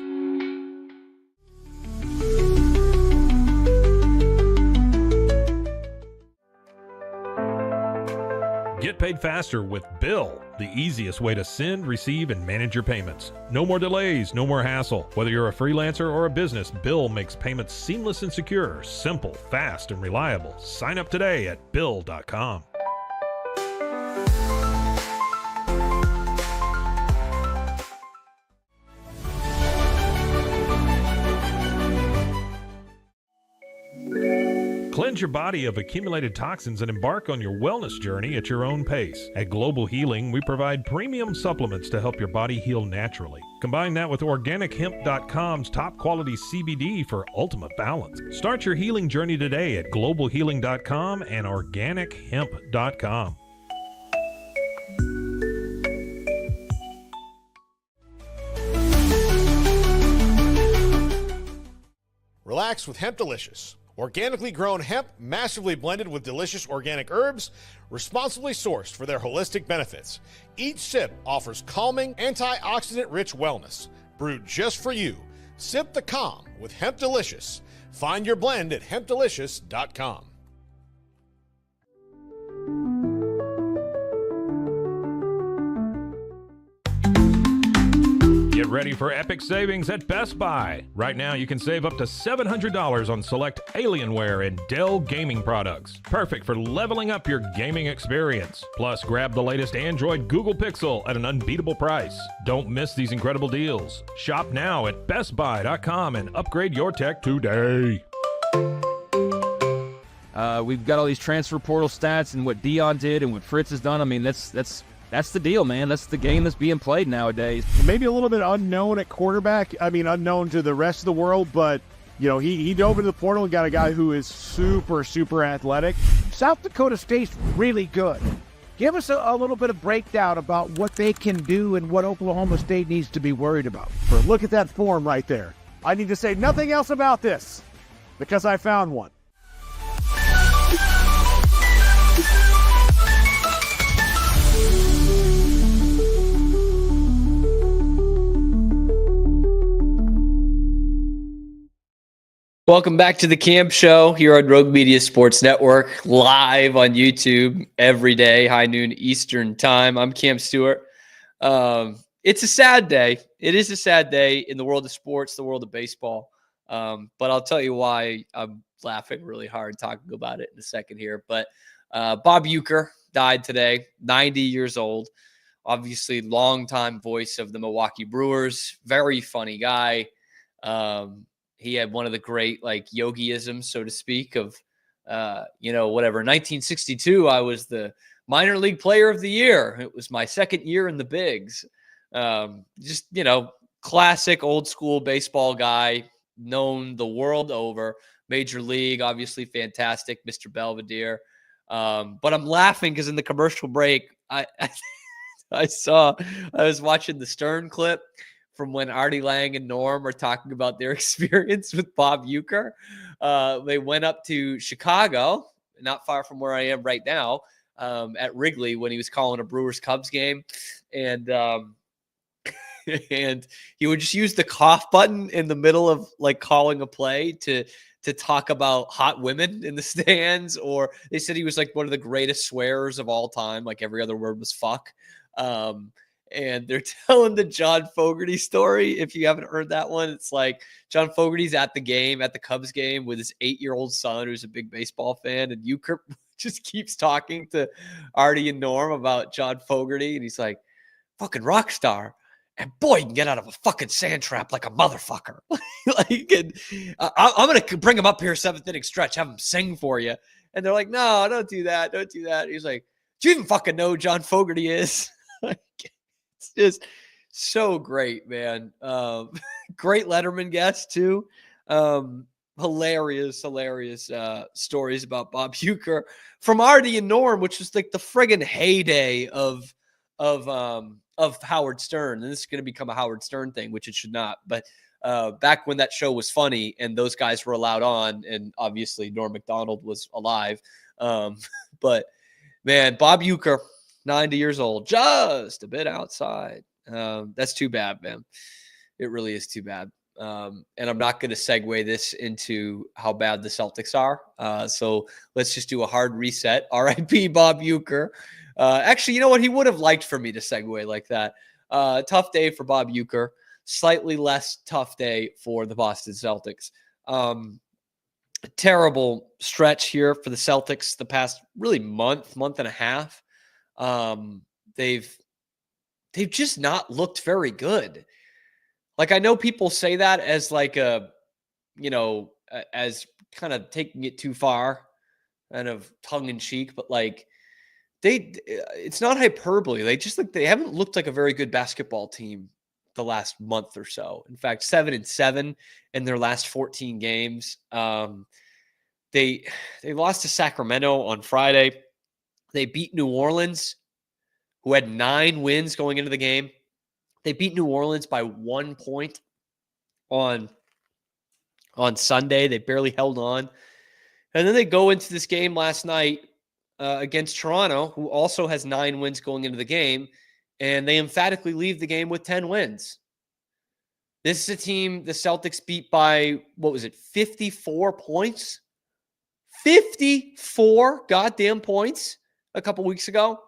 Get paid faster with Bill, the easiest way to send, receive, and manage your payments. No more delays, no more hassle. Whether you're a freelancer or a business, Bill makes payments seamless and secure, simple, fast, and reliable. Sign up today at Bill.com. Cleanse your body of accumulated toxins and embark on your wellness journey at your own pace. At Global Healing, we provide premium supplements to help your body heal naturally. Combine that with OrganicHemp.com's top quality CBD for ultimate balance. Start your healing journey today at GlobalHealing.com and OrganicHemp.com. Relax with Hemp Delicious. Organically grown hemp, massively blended with delicious organic herbs, responsibly sourced for their holistic benefits. Each sip offers calming, antioxidant-rich wellness. Brewed just for you. Sip the calm with Hemp Delicious. Find your blend at hempdelicious.com. Get ready for epic savings at Best Buy. Right now, you can save up to $700 on select Alienware and Dell gaming products. Perfect for leveling up your gaming experience. Plus, grab the latest Android Google Pixel at an unbeatable price. Don't miss these incredible deals. Shop now at bestbuy.com and upgrade your tech today. We've got all these transfer portal stats and what Dion did and what Fritz has done. I mean, that's the deal, man. That's the game that's being played nowadays. Maybe a little bit unknown at quarterback. I mean, unknown to the rest of the world, but, you know, he dove into the portal and got a guy who is super, super athletic. South Dakota State's really good. Give us a little bit of breakdown about what they can do and what Oklahoma State needs to be worried about. Look at that form right there. I need to say nothing else about this because I found one. Welcome back to the Camp Show here on Rogue Media Sports Network, live on YouTube every day, high noon Eastern time. I'm Cam Stewart. It's a sad day. It is a sad day in the world of sports, the world of baseball. But I'll tell you why I'm laughing really hard talking about it in a second here. But Bob Uecker died today, 90 years old. Obviously, longtime voice of the Milwaukee Brewers. Very funny guy. He had one of the great like yogiisms, so to speak, of, whatever. 1962, I was the minor league player of the year. It was my second year in the bigs. Classic old school baseball guy, known the world over. Major league, obviously fantastic, Mr. Belvedere. But I'm laughing because in the commercial break, I was watching the Stern clip from when Artie Lang and Norm are talking about their experience with Bob Uecker. They went up to Chicago, not far from where I am right now, at Wrigley when he was calling a Brewers-Cubs game. And and he would just use the cough button in the middle of like calling a play to talk about hot women in the stands. Or they said he was like one of the greatest swearers of all time. Like every other word was fuck. And they're telling the John Fogerty story. If you haven't heard that one, it's like John Fogerty's at the Cubs game with his 8-year-old son, who's a big baseball fan. And Uecker just keeps talking to Artie and Norm about John Fogerty. And he's like, fucking rock star. And boy, you can get out of a fucking sand trap like a motherfucker. I'm going to bring him up here 7th inning stretch, have him sing for you. And they're like, no, don't do that. Don't do that. He's like, do you even fucking know who John Fogerty is? It's just so great, man. Great Letterman guest too. Hilarious stories about Bob Uecker from Artie and Norm, which was like the friggin' heyday of Howard Stern. And this is going to become a Howard Stern thing, which it should not. But back when that show was funny and those guys were allowed on, and obviously Norm Macdonald was alive. But man, Bob Uecker, 90 years old, just a bit outside. That's too bad, man. It really is too bad. And I'm not going to segue this into how bad the Celtics are. So let's just do a hard reset. R.I.P. Bob Uecker. Actually, you know what? He would have liked for me to segue like that. Tough day for Bob Uecker. Slightly less tough day for the Boston Celtics. A terrible stretch here for the Celtics the past really month and a half. They've just not looked very good. Like, I know people say that as like a as kind of taking it too far, kind of tongue in cheek, but like it's not hyperbole. They haven't looked like a very good basketball team the last month or so. In fact, 7-7 in their last 14 games. They lost to Sacramento on Friday. They beat New Orleans, who had 9 wins going into the game. They beat New Orleans by 1 point on Sunday. They barely held on. And then they go into this game last night against Toronto, who also has 9 wins going into the game, and they emphatically leave the game with 10 wins. This is a team the Celtics beat by, 54 points? 54 goddamn points a couple weeks ago.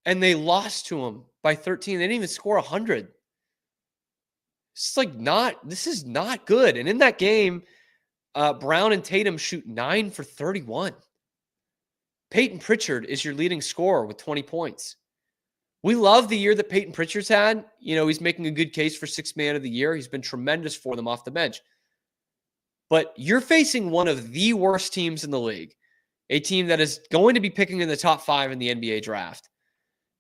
And they lost to them by 13. They didn't even score 100. This is not good. And in that game, Brown and Tatum shoot 9 for 31. Peyton Pritchard is your leading scorer with 20 points. We love the year that Peyton Pritchard's had. He's making a good case for 6th man of the year. He's been tremendous for them off the bench. But you're facing one of the worst teams in the league, a team that is going to be picking in the top 5 in the NBA draft.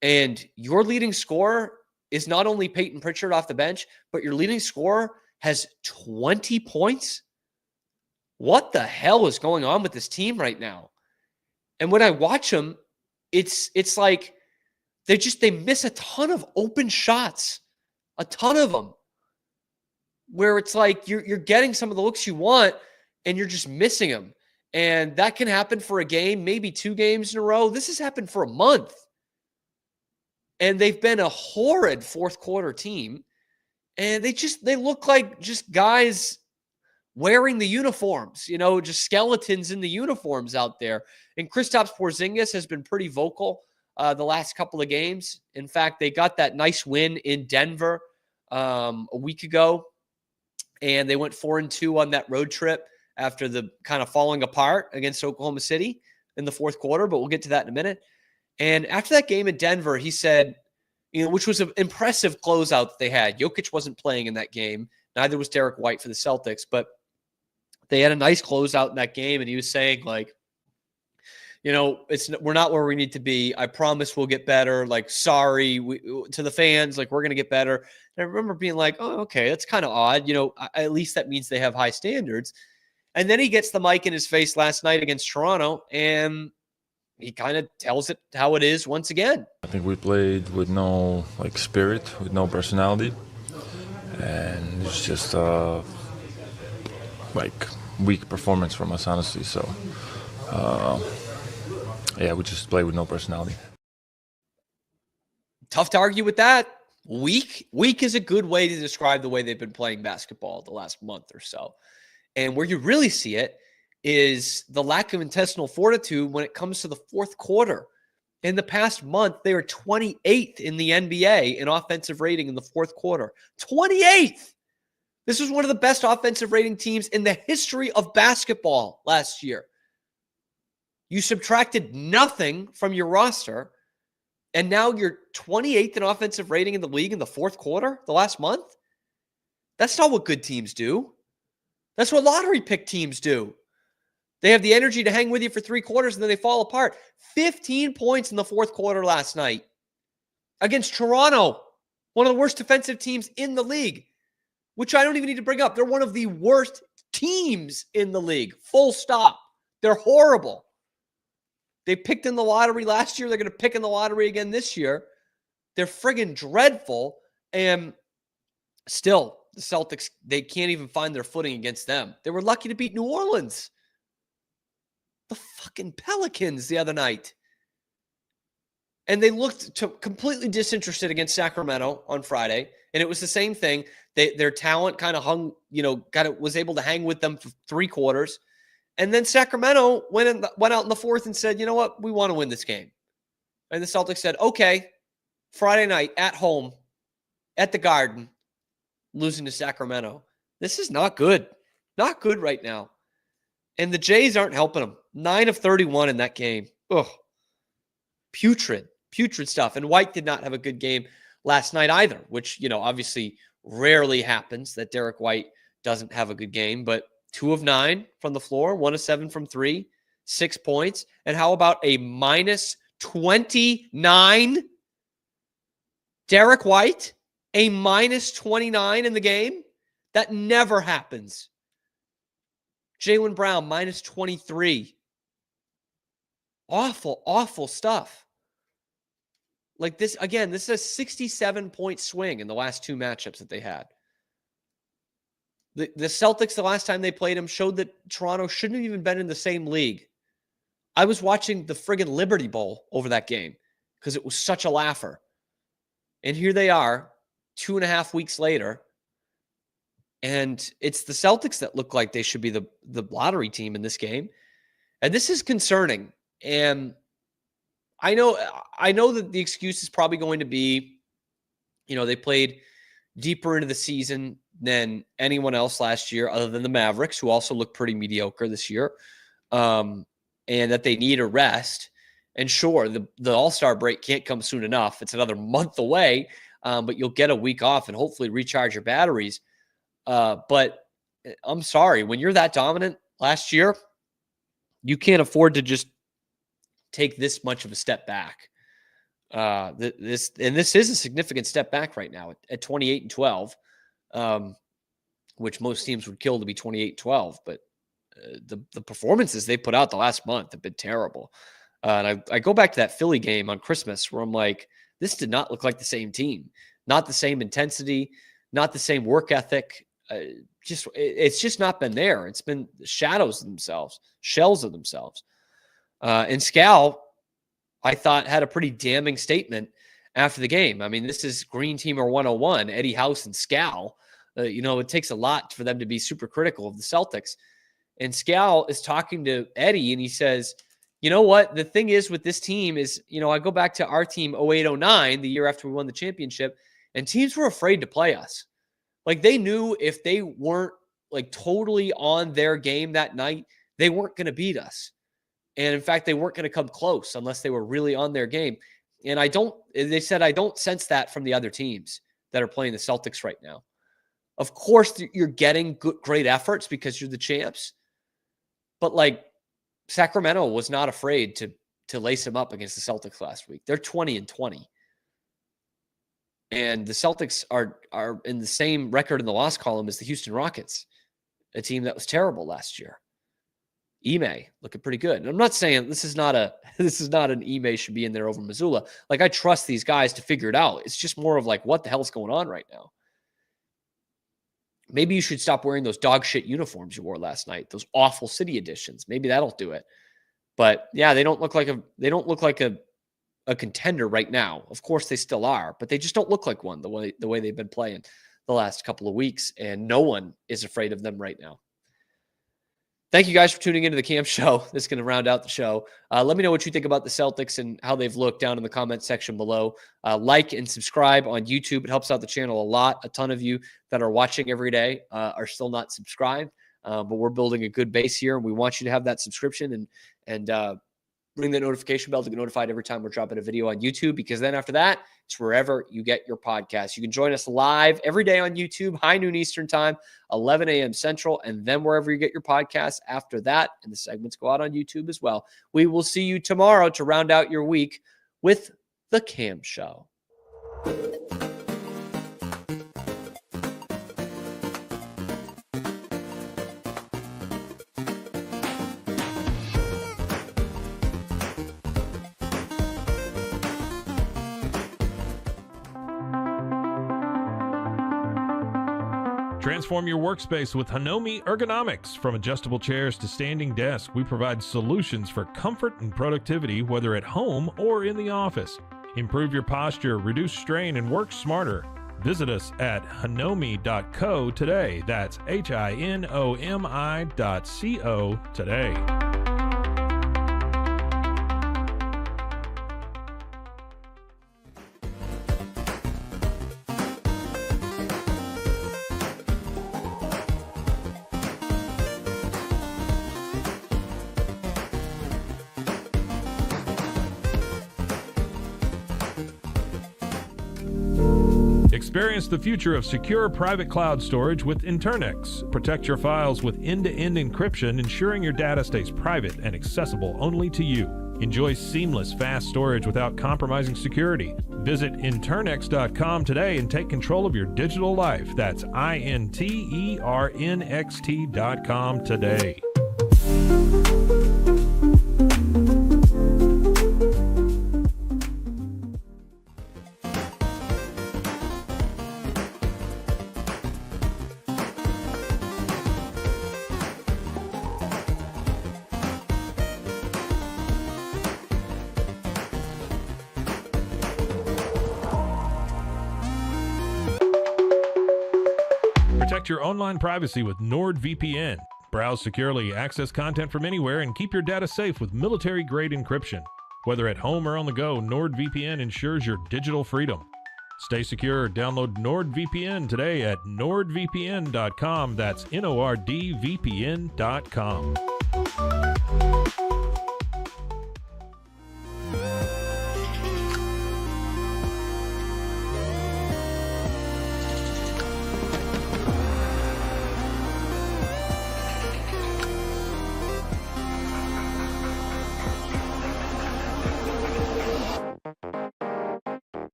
And your leading scorer is not only Peyton Pritchard off the bench, but your leading scorer has 20 points. What the hell is going on with this team right now? And when I watch them, it's like they miss a ton of open shots, a ton of them, where it's like you're getting some of the looks you want and you're just missing them. And that can happen for a game, maybe 2 games in a row. This has happened for a month. And they've been a horrid fourth quarter team. And they look like just guys wearing the uniforms, just skeletons in the uniforms out there. And Kristaps Porzingis has been pretty vocal the last couple of games. In fact, they got that nice win in Denver a week ago. And they went 4-2 on that road trip after the kind of falling apart against Oklahoma City in the fourth quarter. But we'll get to that in a minute. And after that game in Denver, he said, which was an impressive closeout that they had. Jokic wasn't playing in that game. Neither was Derek White for the Celtics. But they had a nice closeout in that game. And he was saying, like, we're not where we need to be. I promise we'll get better. Like, sorry to the fans. Like, we're going to get better. And I remember being like, oh, okay, that's kind of odd. At least that means they have high standards. And then he gets the mic in his face last night against Toronto, and he kind of tells it how it is once again. I think we played with no spirit, with no personality, and it's just weak performance from us, honestly. So, we just play with no personality. Tough to argue with that. Weak is a good way to describe the way they've been playing basketball the last month or so. And where you really see it is the lack of intestinal fortitude when it comes to the fourth quarter. In the past month, they were 28th in the NBA in offensive rating in the fourth quarter. 28th! This was one of the best offensive rating teams in the history of basketball last year. You subtracted nothing from your roster, and now you're 28th in offensive rating in the league in the fourth quarter, the last month? That's not what good teams do. That's what lottery pick teams do. They have the energy to hang with you for 3 quarters and then they fall apart. 15 points in the fourth quarter last night against Toronto, one of the worst defensive teams in the league, which I don't even need to bring up. They're one of the worst teams in the league. Full stop. They're horrible. They picked in the lottery last year. They're going to pick in the lottery again this year. They're friggin' dreadful. And still, the Celtics, they can't even find their footing against them. They were lucky to beat New Orleans. The fucking Pelicans the other night. And they looked completely disinterested against Sacramento on Friday. And it was the same thing. Their talent kind of hung, was able to hang with them for 3 quarters. And then Sacramento went out in the fourth and said, you know what? We want to win this game. And the Celtics said, okay, Friday night at home, at the Garden, losing to Sacramento. This is not good. Not good right now. And the Jays aren't helping them. 9 of 31 in that game. Ugh. Putrid stuff. And White did not have a good game last night either, which, obviously rarely happens that Derek White doesn't have a good game. But 2 of 9 from the floor, 1 of 7 from 3, 6 points. And how about a minus 29? Derek White, a minus 29 in the game? That never happens. Jaylen Brown, minus 23. Awful, awful stuff. Like this, again, this is a 67-point swing in the last 2 matchups that they had. The Celtics, the last time they played them, showed that Toronto shouldn't have even been in the same league. I was watching the friggin' Liberty Bowl over that game because it was such a laugher. And here they are, 2.5 weeks later, and it's the Celtics that look like they should be the lottery team in this game. And this is concerning. And I know that the excuse is probably going to be, they played deeper into the season than anyone else last year, other than the Mavericks, who also look pretty mediocre this year, and that they need a rest. And sure, the All-Star break can't come soon enough. It's another month away, but you'll get a week off and hopefully recharge your batteries. But I'm sorry, when you're that dominant last year, you can't afford to just take this much of a step back. This is a significant step back right now at 28-12, which most teams would kill to be 28-12. But the performances they put out the last month have been terrible. And I go back to that Philly game on Christmas where I'm like, this did not look like the same team. Not the same intensity, not the same work ethic. It's just not been there. It's been shadows of themselves, shells of themselves. And Scal, I thought, had a pretty damning statement after the game. I mean, this is Green Teamer 101, Eddie House and Scal. It takes a lot for them to be super critical of the Celtics. And Scal is talking to Eddie, and he says, you know what? The thing is with this team is, I go back to our team 08-09, the year after we won the championship, and teams were afraid to play us. Like, they knew if they weren't, like, totally on their game that night, they weren't going to beat us. And, in fact, they weren't going to come close unless they were really on their game. And they said, I don't sense that from the other teams that are playing the Celtics right now. Of course, you're getting great efforts because you're the champs. But, like, Sacramento was not afraid to lace them up against the Celtics last week. They're 20-20. And the Celtics are in the same record in the loss column as the Houston Rockets, a team that was terrible last year. Ime looking pretty good. And I'm not saying this is not an Ime should be in there over Mazzulla. Like, I trust these guys to figure it out. It's just more of like, what the hell is going on right now? Maybe you should stop wearing those dog shit uniforms you wore last night, those awful City editions. Maybe that'll do it. But yeah, they don't look like a contender right now. Of course they still are, but they just don't look like one the way they've been playing the last couple of weeks, and no one is afraid of them right now. Thank you guys for tuning into the Cam Show. This is going to round out the show. Let me know what you think about the Celtics and how they've looked down in the comment section below. Like and subscribe on YouTube. It helps out the channel a lot. A ton of you that are watching every day are still not subscribed, but we're building a good base here, and we want you to have that subscription and ring the notification bell to get notified every time we're dropping a video on YouTube, because then after that, it's wherever you get your podcast. You can join us live every day on YouTube, high noon Eastern time, 11 a.m. Central, and then wherever you get your podcasts after that. And the segments go out on YouTube as well. We will see you tomorrow to round out your week with The Cam Show. Transform your workspace with Hanomi Ergonomics. From adjustable chairs to standing desks, we provide solutions for comfort and productivity, whether at home or in the office. Improve your posture, reduce strain, and work smarter. Visit us at hanomi.co today. That's HINOMI.co today. Experience the future of secure private cloud storage with Internex. Protect your files with end-to-end encryption, ensuring your data stays private and accessible only to you. Enjoy seamless, fast storage without compromising security. Visit Internext.com today and take control of your digital life. That's INTERNXT.com today. Protect your online privacy with NordVPN. Browse securely, access content from anywhere, and keep your data safe with military-grade encryption. Whether at home or on the go, NordVPN ensures your digital freedom. Stay secure. Download NordVPN today at nordvpn.com. That's NORDVPN.com.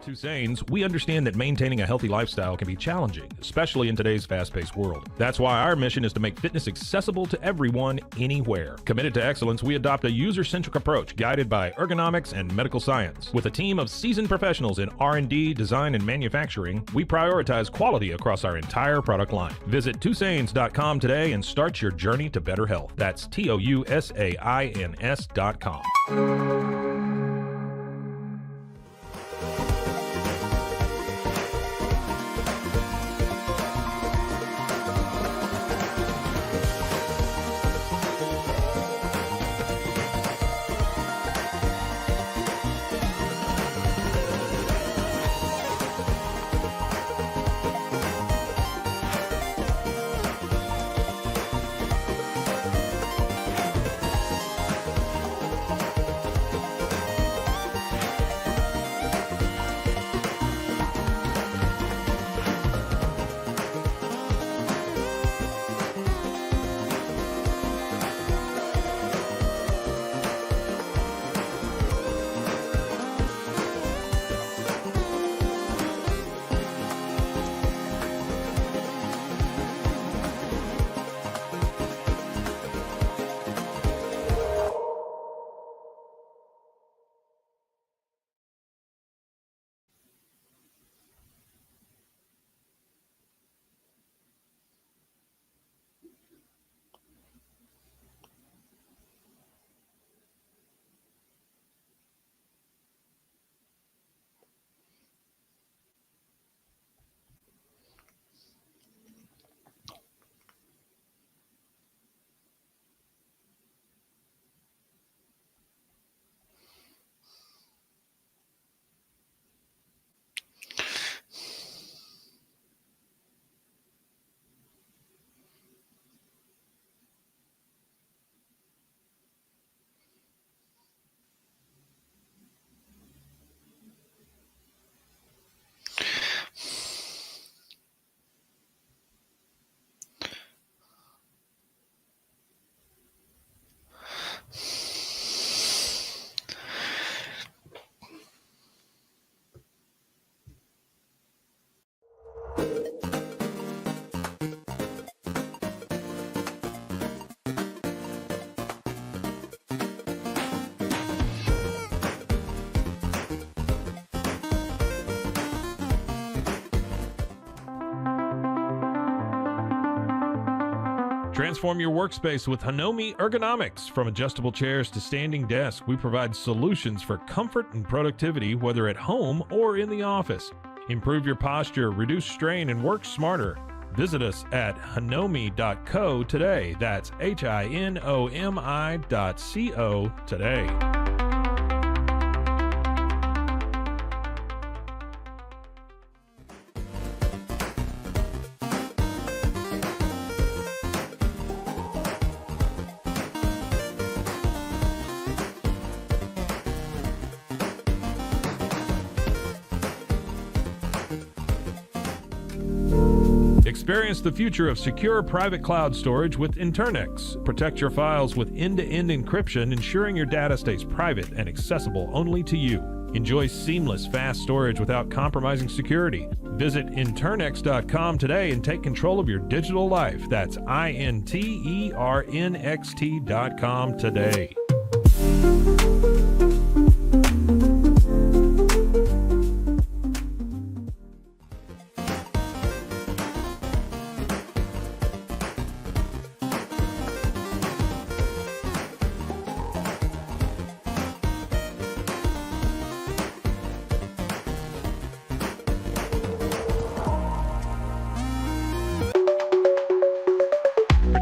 Tusane's, we understand that maintaining a healthy lifestyle can be challenging, especially in today's fast-paced world. That's why our mission is to make fitness accessible to everyone, anywhere. Committed to excellence, we adopt a user-centric approach guided by ergonomics and medical science. With a team of seasoned professionals in R&D, design, and manufacturing, we prioritize quality across our entire product line. Visit Tusains.com today and start your journey to better health. That's TOUSAINS.com. Transform your workspace with Hanomi Ergonomics. From adjustable chairs to standing desks, we provide solutions for comfort and productivity, whether at home or in the office. Improve your posture, reduce strain, and work smarter. Visit us at hanomi.co today. That's HINOMI.co today. Experience the future of secure private cloud storage with Internex. Protect your files with end-to-end encryption, ensuring your data stays private and accessible only to you. Enjoy seamless, fast storage without compromising security. Visit Internext.com today and take control of your digital life. That's INTERNXT.com today.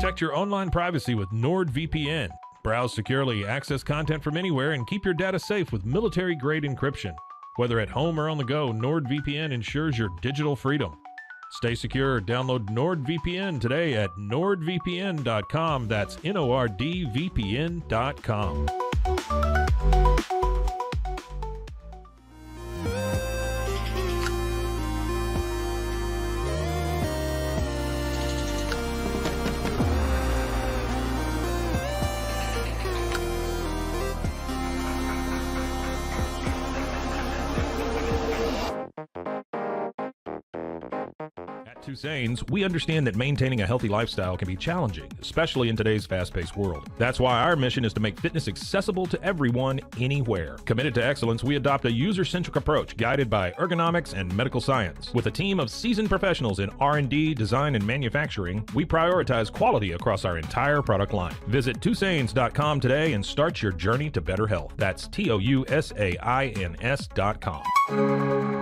Protect your online privacy with NordVPN. Browse securely, access content from anywhere, and keep your data safe with military-grade encryption. Whether at home or on the go, NordVPN ensures your digital freedom. Stay secure. Download NordVPN today at nordvpn.com. That's NORDVPN.com. Tusane's, we understand that maintaining a healthy lifestyle can be challenging, especially in today's fast-paced world. That's why our mission is to make fitness accessible to everyone, anywhere. Committed to excellence, we adopt a user-centric approach guided by ergonomics and medical science. With a team of seasoned professionals in R&D, design, and manufacturing, we prioritize quality across our entire product line. Visit Tusains.com today and start your journey to better health. That's TOUSAINS.com.